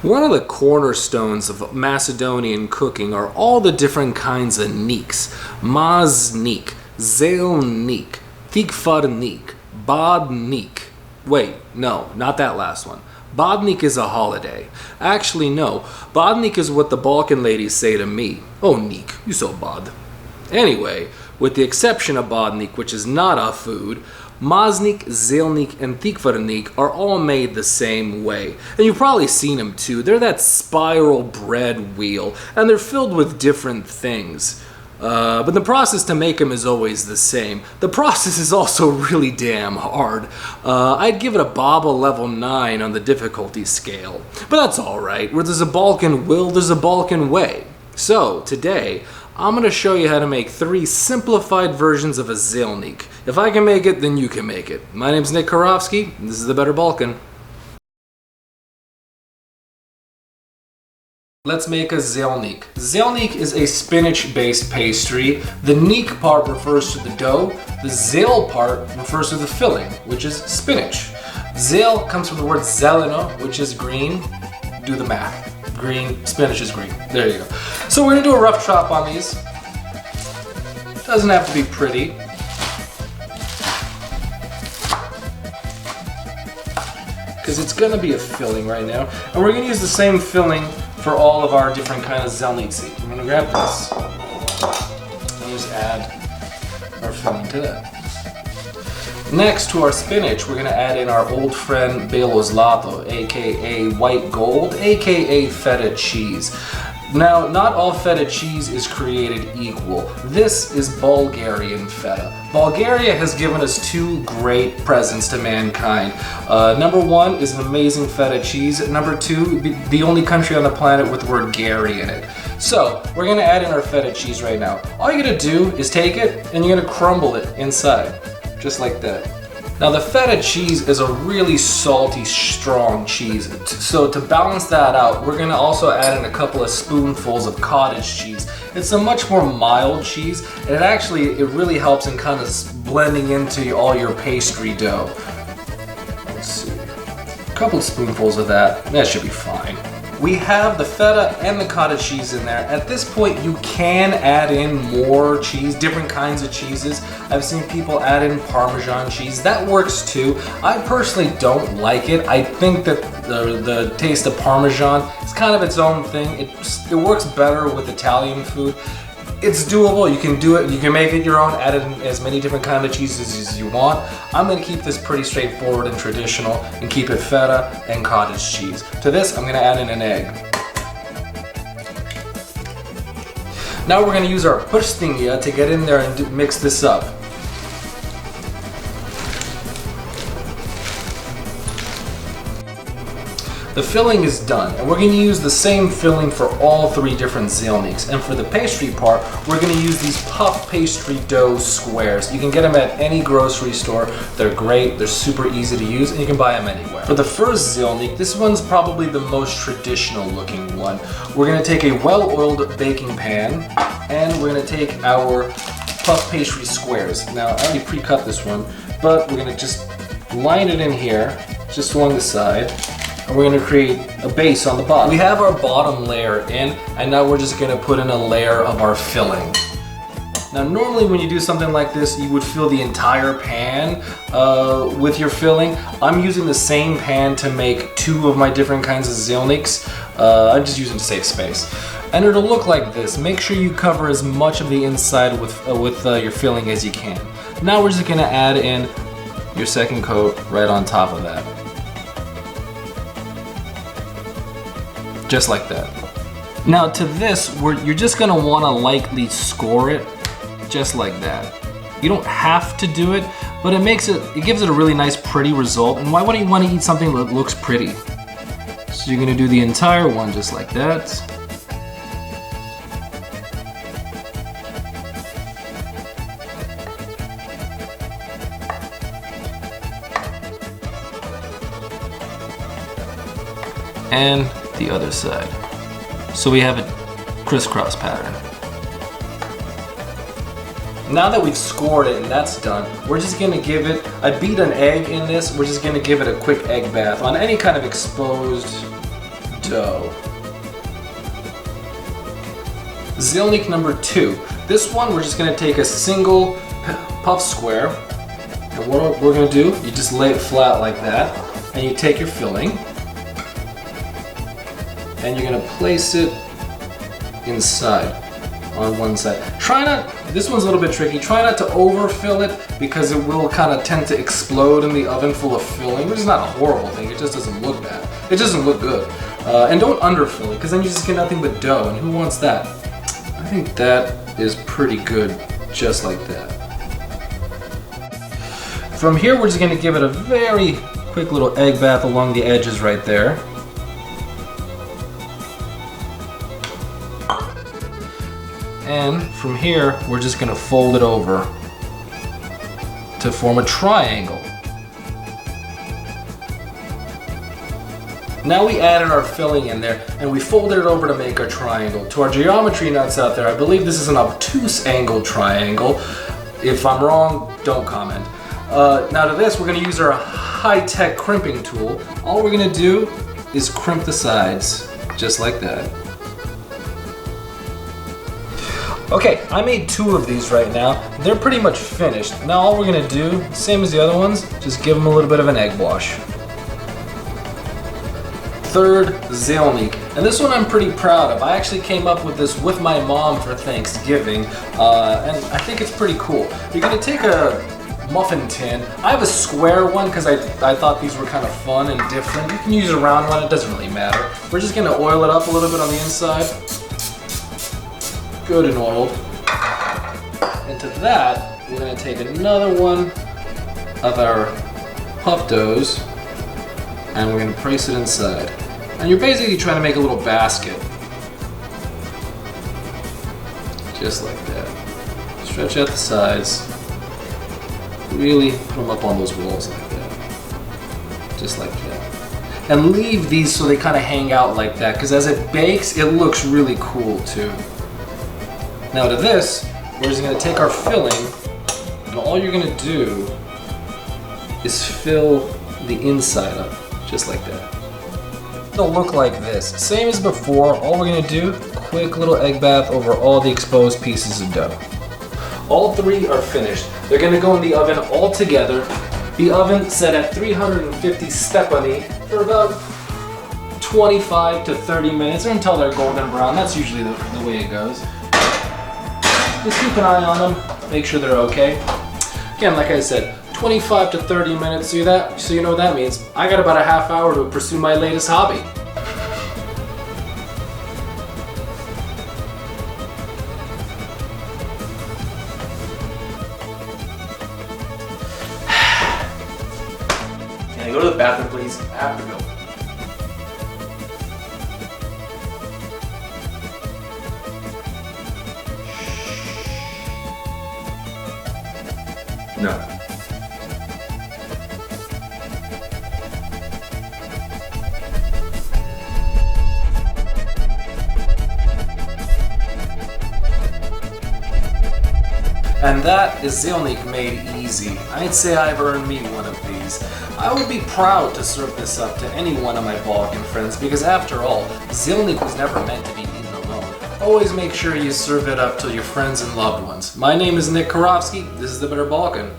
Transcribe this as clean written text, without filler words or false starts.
One of the cornerstones of Macedonian cooking are all the different kinds of neeks. Maznik, Zelnik, Tikfarnik, Badnik. Wait, no, not that last one. Badnik is a holiday. Actually, no. Badnik is what the Balkan ladies say to me. Oh, Nik, you so bad. Anyway, with the exception of Badnik, which is not a food, Maznik, Zelnik, and Tikvarnik are all made the same way. And you've probably seen them too. They're that spiral bread wheel, and they're filled with different things. But the process to make them is always the same. The process is also really damn hard. I'd give it a Baba level 9 on the difficulty scale. But that's alright. Where there's a Balkan will, there's a Balkan way. So, today, I'm going to show you how to make 3 simplified versions of a Zelnik. If I can make it, then you can make it. My name's Nick Karofsky, and this is The Better Balkan. Let's make a Zelnik. Zelnik is a spinach-based pastry. The nik part refers to the dough. The zel part refers to the filling, which is spinach. Zel comes from the word zeleno, which is green. Do the math. Green, spinach is green. There you go. So we're gonna do a rough chop on these. Doesn't have to be pretty. Because it's gonna be a filling right now. And we're gonna use the same filling for all of our different kind of zelnitsi. We're gonna grab this and just add our filling to that. Next to our spinach, we're gonna add in our old friend Belo Zlato, aka white gold, aka feta cheese. Now, not all feta cheese is created equal. This is Bulgarian feta. Bulgaria has given us 2 great presents to mankind. Number 1 is an amazing feta cheese. Number 2, the only country on the planet with the word Gary in it. So, we're gonna add in our feta cheese right now. All you're gonna do is take it and you're gonna crumble it inside, just like that. Now the feta cheese is a really salty, strong cheese. So to balance that out, we're gonna also add in a couple of spoonfuls of cottage cheese. It's a much more mild cheese, and it really helps in kind of blending into all your pastry dough. Let's see, a couple of spoonfuls of that should be fine. We have the feta and the cottage cheese in there. At this point, you can add in more cheese, different kinds of cheeses. I've seen people add in Parmesan cheese. That works too. I personally don't like it. I think that the taste of Parmesan is kind of its own thing. It works better with Italian food. It's doable, you can do it, you can make it your own, add in as many different kinds of cheeses as you want. I'm gonna keep this pretty straightforward and traditional and keep it feta and cottage cheese. To this, I'm gonna add in an egg. Now we're gonna use our prstinja to get in there and mix this up. The filling is done, and we're going to use the same filling for all 3 different zelniks. And for the pastry part, we're going to use these puff pastry dough squares. You can get them at any grocery store. They're great, they're super easy to use, and you can buy them anywhere. For the first zelnik, this one's probably the most traditional looking one. We're going to take a well-oiled baking pan, and we're going to take our puff pastry squares. Now, I already pre-cut this one, but we're going to just line it in here, just along the side. And we're going to create a base on the bottom. We have our bottom layer in, and now we're just going to put in a layer of our filling. Now normally when you do something like this, you would fill the entire pan with your filling. I'm using the same pan to make 2 of my different kinds of zelniks. I'm just using to save space. And it'll look like this. Make sure you cover as much of the inside with your filling as you can. Now we're just going to add in your second coat right on top of that. Just like that. Now to this, you're just gonna wanna lightly score it, just like that. You don't have to do it, but it gives it a really nice, pretty result. And why wouldn't you wanna eat something that looks pretty? So you're gonna do the entire one just like that. And the other side. So we have a crisscross pattern. Now that we've scored it and that's done, we're just gonna give it, I beat an egg in this, we're just gonna give it a quick egg bath on any kind of exposed dough. Zelnik number 2. This one we're just going to take a single puff square, and what we're going to do, you just lay it flat like that, and you take your filling, and you're going to place it inside on one side. Try not, this one's a little bit tricky, try not to overfill it because it will kind of tend to explode in the oven full of filling, which is not a horrible thing, it just doesn't look bad. It doesn't look good. And don't underfill it because then you just get nothing but dough, and who wants that? I think that is pretty good just like that. From here we're just going to give it a very quick little egg bath along the edges right there. And from here, we're just going to fold it over to form a triangle. Now we added our filling in there, and we folded it over to make our triangle. To our geometry nuts out there, I believe this is an obtuse angle triangle. If I'm wrong, don't comment. Now to this, we're going to use our high-tech crimping tool. All we're going to do is crimp the sides, just like that. Okay, I made 2 of these right now. They're pretty much finished. Now all we're gonna do, same as the other ones, just give them a little bit of an egg wash. Third Zelnik, and this one I'm pretty proud of. I actually came up with this with my mom for Thanksgiving, and I think it's pretty cool. You're gonna take a muffin tin. I have a square one because I thought these were kind of fun and different. You can use a round one, it doesn't really matter. We're just gonna oil it up a little bit on the inside. Good and oiled. And to that, we're going to take another one of our puff doughs and we're going to place it inside. And you're basically trying to make a little basket. Just like that. Stretch out the sides. Really put them up on those walls like that. Just like that. And leave these so they kind of hang out like that, because as it bakes, it looks really cool too. Now to this, we're just going to take our filling, and all you're going to do is fill the inside up, just like that. It'll look like this. Same as before, all we're going to do, quick little egg bath over all the exposed pieces of dough. All 3 are finished. They're going to go in the oven all together. The oven set at 350 stepani for about 25 to 30 minutes, or until they're golden brown. That's usually the way it goes. Just keep an eye on them, make sure they're okay. Again, like I said, 25 to 30 minutes, so you know what that means. I got about a half hour to pursue my latest hobby. Can I go to the bathroom, please? I have to go. No. And that is Zelnik made easy. I'd say I've earned me one of these. I would be proud to serve this up to any one of my Balkan friends because after all, Zelnik was never meant to be eaten alone. Always make sure you serve it up to your friends and loved ones. My name is Nick Karofsky. This is the Better Balkan.